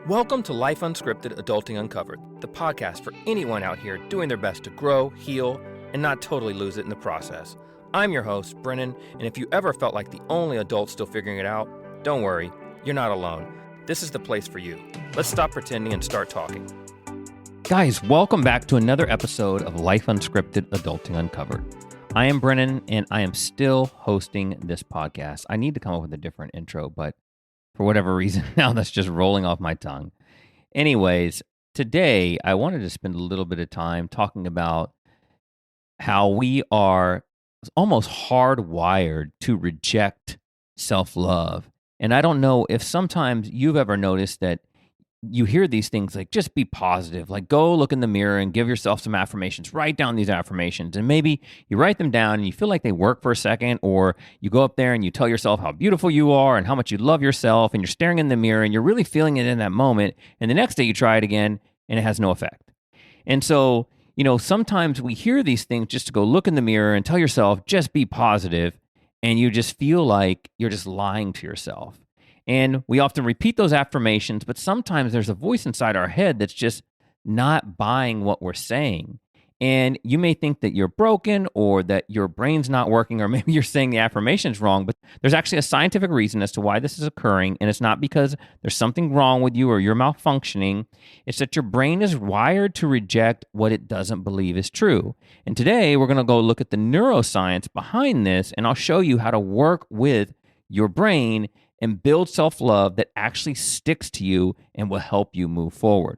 Welcome to Life Unscripted Adulting Uncovered, the podcast for anyone out here doing their best to grow, heal, and not totally lose it in the process. I'm your host, Brennan, and if you ever felt like the only adult still figuring it out, don't worry, you're not alone. This is the place for you. Let's stop pretending and start talking. Guys, welcome back to another episode of Life Unscripted Adulting Uncovered. I am Brennan, and I am still hosting this podcast. I need to come up with a different intro, but for whatever reason, now that's just rolling off my tongue. Anyways, today I wanted to spend a little bit of time talking about how we are almost hardwired to reject self-love. And I don't know if sometimes you've ever noticed that you hear these things like, just be positive, like go look in the mirror and give yourself some affirmations, write down these affirmations. And maybe you write them down and you feel like they work for a second, or you go up there and you tell yourself how beautiful you are and how much you love yourself, and you're staring in the mirror and you're really feeling it in that moment. And the next day you try it again and it has no effect. And so, sometimes we hear these things just to go look in the mirror and tell yourself, just be positive, and you just feel like you're just lying to yourself. And we often repeat those affirmations, but sometimes there's a voice inside our head that's just not buying what we're saying. And you may think that you're broken or that your brain's not working, or maybe you're saying the affirmation's wrong, but there's actually a scientific reason as to why this is occurring. And it's not because there's something wrong with you or you're malfunctioning. It's that your brain is wired to reject what it doesn't believe is true. And today we're going to go look at the neuroscience behind this, and I'll show you how to work with your brain and build self-love that actually sticks to you and will help you move forward.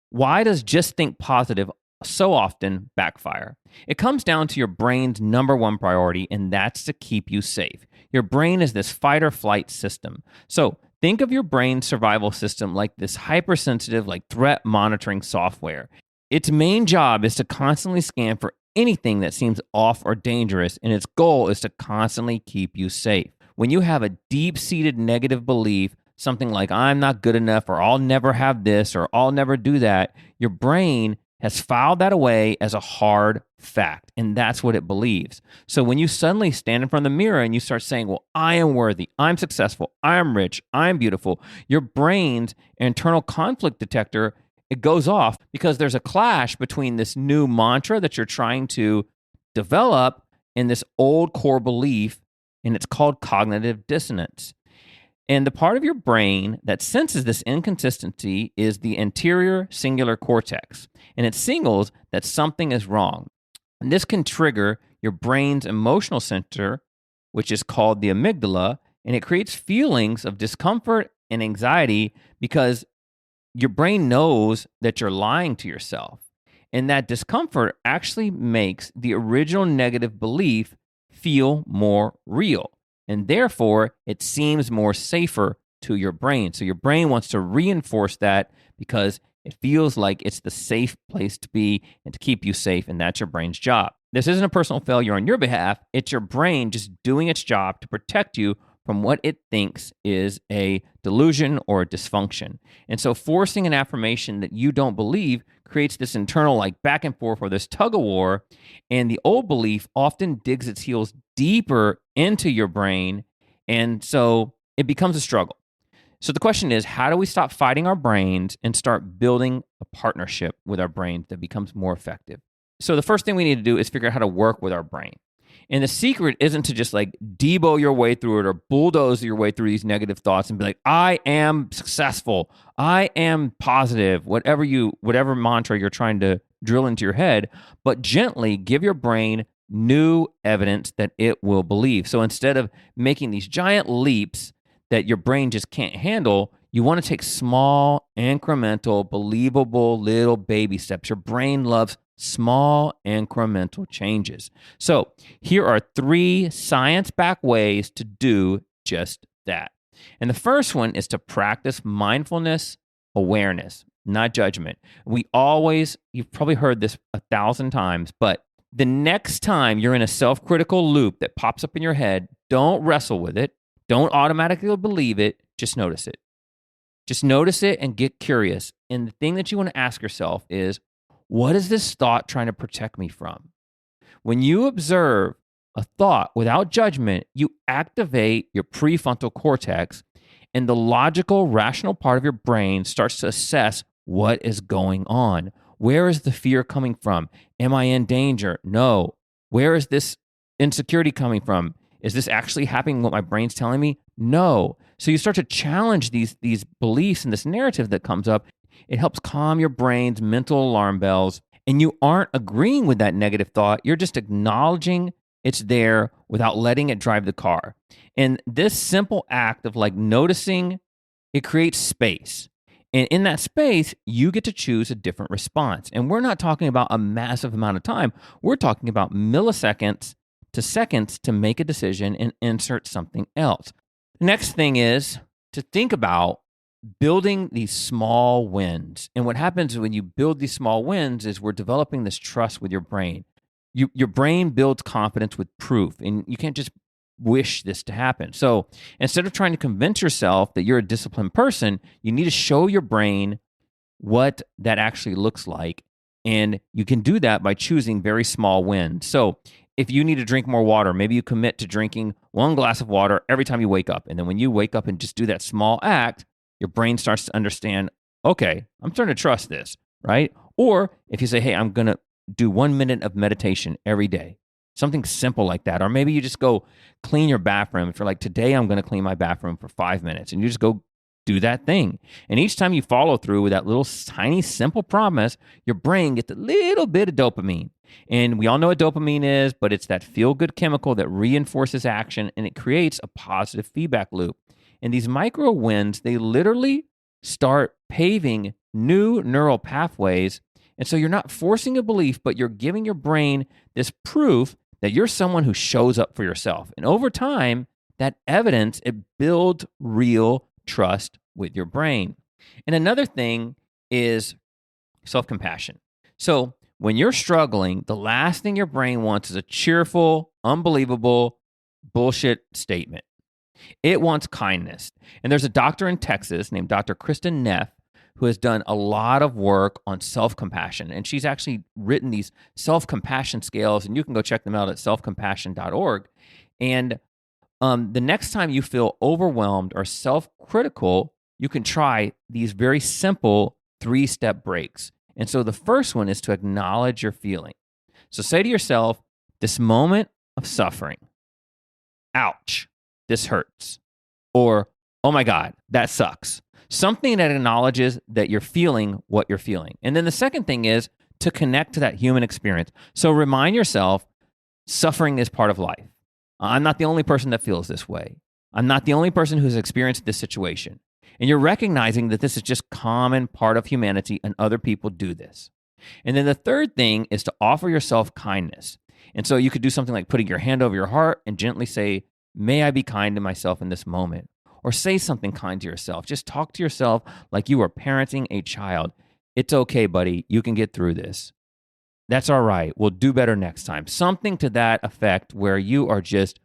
Why does just think positive so often backfire? It comes down to your brain's number one priority, and that's to keep you safe. Your brain is this fight or flight system. So think of your brain's survival system like this hypersensitive, like threat monitoring software. Its main job is to constantly scan for anything that seems off or dangerous, and its goal is to constantly keep you safe. When you have a deep-seated negative belief, something like I'm not good enough, or I'll never have this, or I'll never do that, your brain has filed that away as a hard fact, and that's what it believes. So when you suddenly stand in front of the mirror and you start saying, well, I am worthy, I'm successful, I'm rich, I'm beautiful, your brain's internal conflict detector, it goes off because there's a clash between this new mantra that you're trying to develop and this old core belief, and it's called cognitive dissonance. And the part of your brain that senses this inconsistency is the anterior cingulate cortex, and it signals that something is wrong. And this can trigger your brain's emotional center, which is called the amygdala, and it creates feelings of discomfort and anxiety because your brain knows that you're lying to yourself. And that discomfort actually makes the original negative belief feel more real, and therefore it seems more safer to your brain. So your brain wants to reinforce that because it feels like it's the safe place to be and to keep you safe, and that's your brain's job. This isn't a personal failure on your behalf. It's your brain just doing its job to protect you from what it thinks is a delusion or a dysfunction. And so forcing an affirmation that you don't believe creates this internal like back and forth or this tug of war, and the old belief often digs its heels deeper into your brain, and so it becomes a struggle. So the question is, how do we stop fighting our brains and start building a partnership with our brains that becomes more effective? So the first thing we need to do is figure out how to work with our brain. And the secret isn't to just like Debo your way through it or bulldoze your way through these negative thoughts and be like, I am successful, I am positive, whatever mantra you're trying to drill into your head, but gently give your brain new evidence that it will believe. So instead of making these giant leaps that your brain just can't handle, you want to take small, incremental, believable little baby steps. Your brain loves small incremental changes. So here are 3 science-backed ways to do just that. And the first one is to practice mindfulness awareness, not judgment. You've probably heard this 1,000 times, but the next time you're in a self-critical loop that pops up in your head, don't wrestle with it. Don't automatically believe it. Just notice it. Just notice it and get curious. And the thing that you want to ask yourself is, what is this thought trying to protect me from? When you observe a thought without judgment, you activate your prefrontal cortex, And the logical, rational part of your brain starts to assess what is going on. Where is the fear coming from? Am I in danger? No. Where is this insecurity coming from? Is this actually happening what my brain's telling me? No. So you start to challenge these beliefs and this narrative that comes up. It helps calm your brain's mental alarm bells. And you aren't agreeing with that negative thought. You're just acknowledging it's there without letting it drive the car. And this simple act of like noticing, it creates space. And in that space, you get to choose a different response. And we're not talking about a massive amount of time. We're talking about milliseconds to seconds to make a decision and insert something else. The next thing is to think about building these small wins. And what happens when you build these small wins is we're developing this trust with your brain. Your brain builds confidence with proof, and you can't just wish this to happen. So instead of trying to convince yourself that you're a disciplined person, you need to show your brain what that actually looks like. And you can do that by choosing very small wins. So if you need to drink more water, maybe you commit to drinking 1 glass of water every time you wake up. And then when you wake up and just do that small act, your brain starts to understand, okay, I'm starting to trust this, right? Or if you say, hey, I'm going to do 1 minute of meditation every day, something simple like that. Or maybe you just go clean your bathroom. If you're like, today I'm going to clean my bathroom for 5 minutes, and you just go do that thing. And each time you follow through with that little tiny simple promise, your brain gets a little bit of dopamine. And we all know what dopamine is, but it's that feel-good chemical that reinforces action, and it creates a positive feedback loop. And these micro wins, they literally start paving new neural pathways. And so you're not forcing a belief, but you're giving your brain this proof that you're someone who shows up for yourself. And over time, that evidence, it builds real trust with your brain. And another thing is self-compassion. So when you're struggling, the last thing your brain wants is a cheerful, unbelievable bullshit statement. It wants kindness. And there's a doctor in Texas named Dr. Kristen Neff who has done a lot of work on self-compassion. And she's actually written these self-compassion scales, and you can go check them out at selfcompassion.org. And the next time you feel overwhelmed or self-critical, you can try these very simple 3-step breaks. And so the first one is to acknowledge your feeling. So say to yourself, this moment of suffering, ouch, this hurts. Or, oh my God, that sucks. Something that acknowledges that you're feeling what you're feeling. And then the second thing is to connect to that human experience. So remind yourself, suffering is part of life. I'm not the only person that feels this way. I'm not the only person who's experienced this situation. And you're recognizing that this is just common part of humanity and other people do this. And then the third thing is to offer yourself kindness. And so you could do something like putting your hand over your heart and gently say, may I be kind to myself in this moment. Or say something kind to yourself. Just talk to yourself like you are parenting a child. It's okay, buddy. You can get through this. That's all right. We'll do better next time. Something to that effect where you are just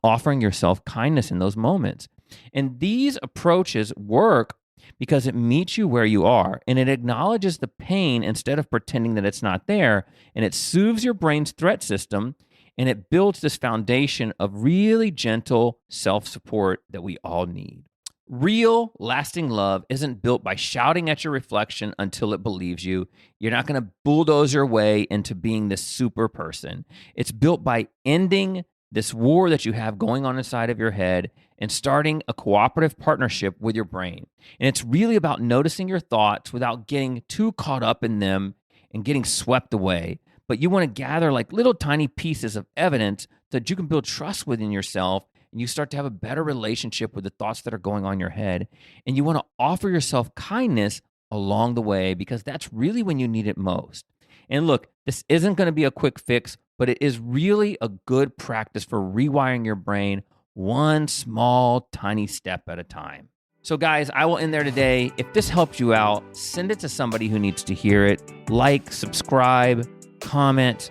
offering yourself kindness in those moments. And these approaches work because it meets you where you are, and it acknowledges the pain instead of pretending that it's not there, and it soothes your brain's threat system, and it builds this foundation of really gentle self-support that we all need. Real, lasting love isn't built by shouting at your reflection until it believes you. You're not going to bulldoze your way into being this super person. It's built by ending this war that you have going on inside of your head and starting a cooperative partnership with your brain. And it's really about noticing your thoughts without getting too caught up in them and getting swept away. But you want to gather like little tiny pieces of evidence that you can build trust within yourself, and you start to have a better relationship with the thoughts that are going on in your head. And you want to offer yourself kindness along the way, because that's really when you need it most. And look, this isn't going to be a quick fix, but it is really a good practice for rewiring your brain one small, tiny step at a time. So guys, I will end there today. If this helped you out, send it to somebody who needs to hear it. Like, subscribe, comment.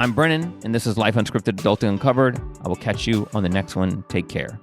I'm Brennan, and this is Life Unscripted, Adulting Uncovered. I will catch you on the next one. Take care.